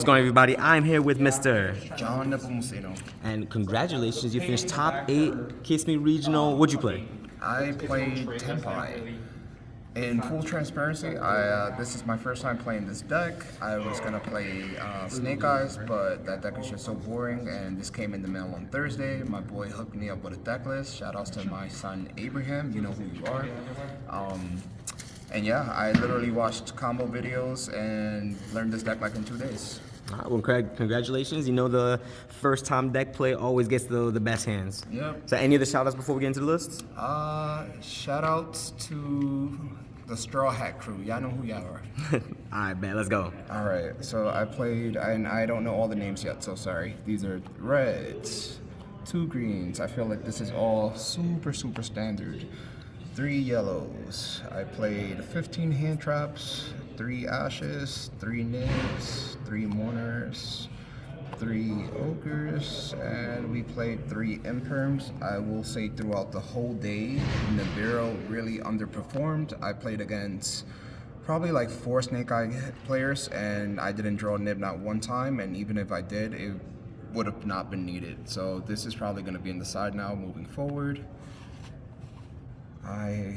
What's going on, everybody? I'm here with Mr. John Nepomuceno. And congratulations, you finished top 8 Kissimmee Regional. What'd you play? I played Tenpai. In full transparency, this is my first time playing this deck. I was gonna play Snake Eyes, but that deck is just so boring, and this came in the mail on Thursday. My boy hooked me up with a deck list. Shout outs to my son Abraham, you know who you are. And yeah, I literally watched combo videos and learned this deck like in 2 days. Well, congratulations. You know the first time deck play always gets the best hands. Yep. So any of the shout outs before we get into the list? Shout outs to the Straw Hat crew. Y'all know who y'all are. Alright, bet. Let's go. Alright, so I played, and I don't know all the names yet, so sorry. These are reds, 2 greens. I feel like this is all super standard. 3 yellows. I played 15 hand traps, 3 ashes, 3 nibs, 3 mourners, 3 ogres, and we played 3 imperms. I will say throughout the whole day, Nibiru really underperformed. I played against probably like 4 Snake Eye players, and I didn't draw a nib not one time, and even if I did, it would have not been needed. So this is probably going to be in the side now moving forward. I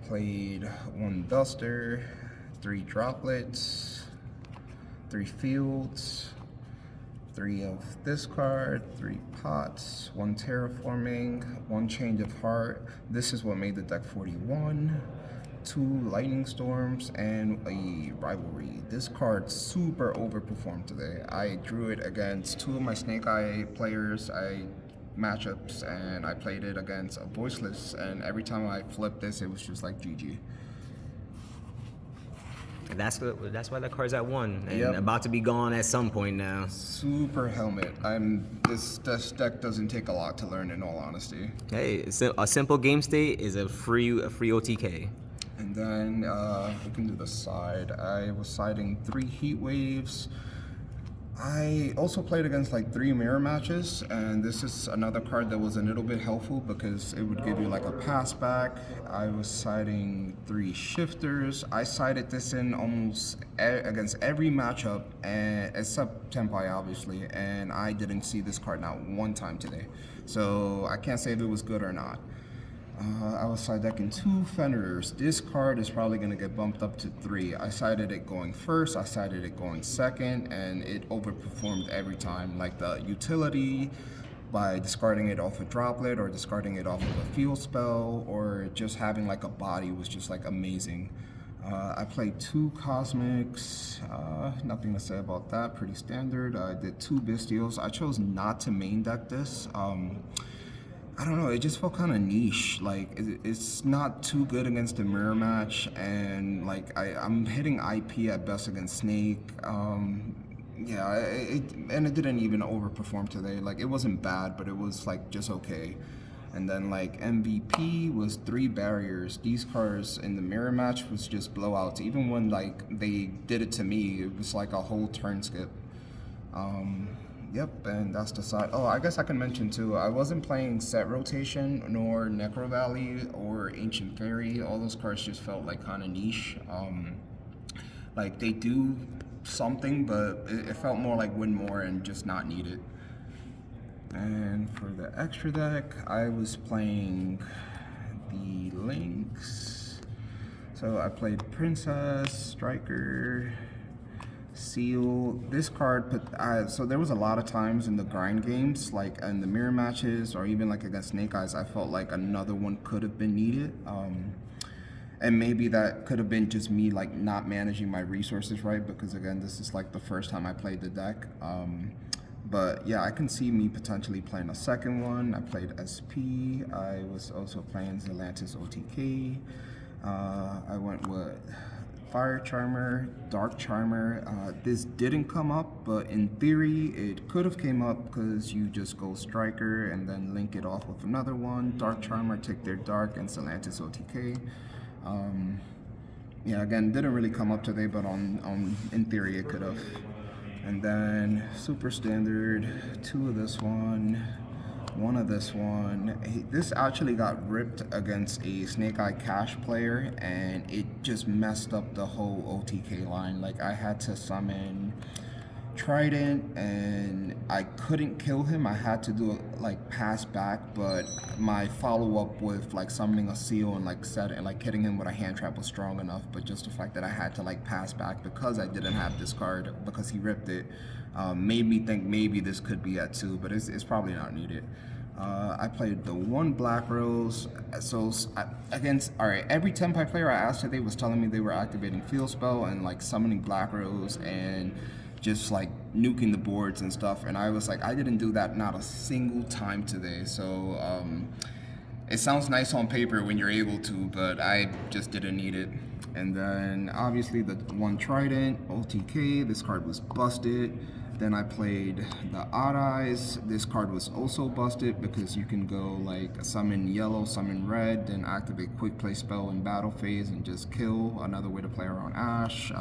played 1 duster, 3 droplets, 3 fields, 3 of this card, 3 pots, 1 terraforming, 1 change of heart. This is what made the deck 41. 2 lightning storms and a rivalry. This card super overperformed today. I drew it against 2 of my Snake Eye players. Matchups, and I played it against a voiceless, and every time I flipped this, it was just like GG. That's why that card's at 1 and Yep. about to be gone at some point now. Super helmet. This deck doesn't take a lot to learn, in all honesty. Hey, a simple game state is a free OTK. And then we can do the side. I was siding 3 heat waves. I also played against like 3 mirror matches, and this is another card that was a little bit helpful because it would give you like a pass back. I was siding 3 shifters. I sided this in almost against every matchup, except Tenpai obviously, and I didn't see this card not one time today. So I can't say if it was good or not. I was side decking 2 Fenrir's. This card is probably going to get bumped up to 3. I sided it going first, I sided it going second, and it overperformed every time. Like the utility, by discarding it off a droplet or discarding it off of a field spell, or just having like a body was just like amazing. I played 2 Cosmics, nothing to say about that, pretty standard. I did 2 Bestials. I chose not to main deck this. I don't know, it just felt kind of niche. Like, it's not too good against the mirror match, and like I'm hitting IP at best against Snake. Yeah, and it didn't even overperform today. Like, it wasn't bad, but it was like just okay. And then like MVP was 3 barriers. These cards in the mirror match was just blowouts. Even when like they did it to me, it was like a whole turn skip. Yep, and that's the side. Oh, I guess I can mention too, I wasn't playing Set Rotation, nor Necro Valley, or Ancient Fairy. All those cards just felt like kind of niche. Like, they do something, but it felt more like win more and just not needed. And for the extra deck, I was playing the Lynx. So I played Princess, Striker, Seal. This card so there was a lot of times in the grind games, like in the mirror matches or even like against Snake Eyes, I felt like another one could have been needed, and maybe that could have been just me like not managing my resources right, because again, this is like the first time I played the deck. But yeah, I can see me potentially playing a second one. I played SP. I was also playing Zelantis OTK. I went with Fire Charmer, Dark Charmer. This didn't come up, but in theory it could have came up because you just go Striker and then link it off with another one. Dark Charmer, take their Dark, and Zelantis OTK. Yeah, again, didn't really come up today, but in theory it could have. And then super standard, 2 of this one, 1 of this one. This actually got ripped against a Snake Eye Cash player, and it just messed up the whole OTK line. Like, I had to summon Trident, and I couldn't kill him. I had to do like pass back, but my follow-up with like summoning a seal and like hitting him with a hand trap was strong enough. But just the fact that I had to like pass back because I didn't have this card because he ripped it made me think maybe this could be at 2, but it's probably not needed. I played the 1 Black Rose. So against, all right, every Tenpai player I asked today was telling me they were activating Field Spell and like summoning Black Rose and just like nuking the boards and stuff. And I was like, I didn't do that not a single time today. So it sounds nice on paper when you're able to, but I just didn't need it. And then obviously the 1 Trident, OTK, this card was busted. Then I played the Odd Eyes. This card was also busted because you can go like summon yellow, summon red, then activate quick play spell in battle phase and just kill. Another way to play around Ash.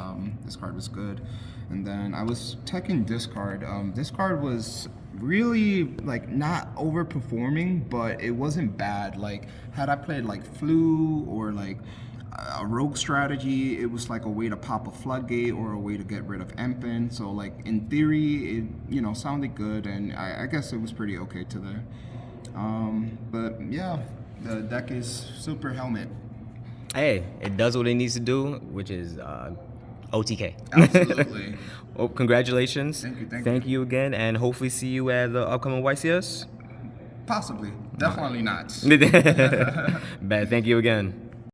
This card was good. And then I was teching this card. This card was really like not overperforming, but it wasn't bad. Like had I played like Flu or like a rogue strategy, it was like a way to pop a floodgate or a way to get rid of Empen. So like in theory, it sounded good, and I guess it was pretty okay today. But yeah, the deck is Super Helmet. Hey, it does what it needs to do, which is OTK. Absolutely. Well, congratulations. Thank you. You again, and hopefully see you at the upcoming YCS. Possibly. Definitely not. Bad. Thank you again.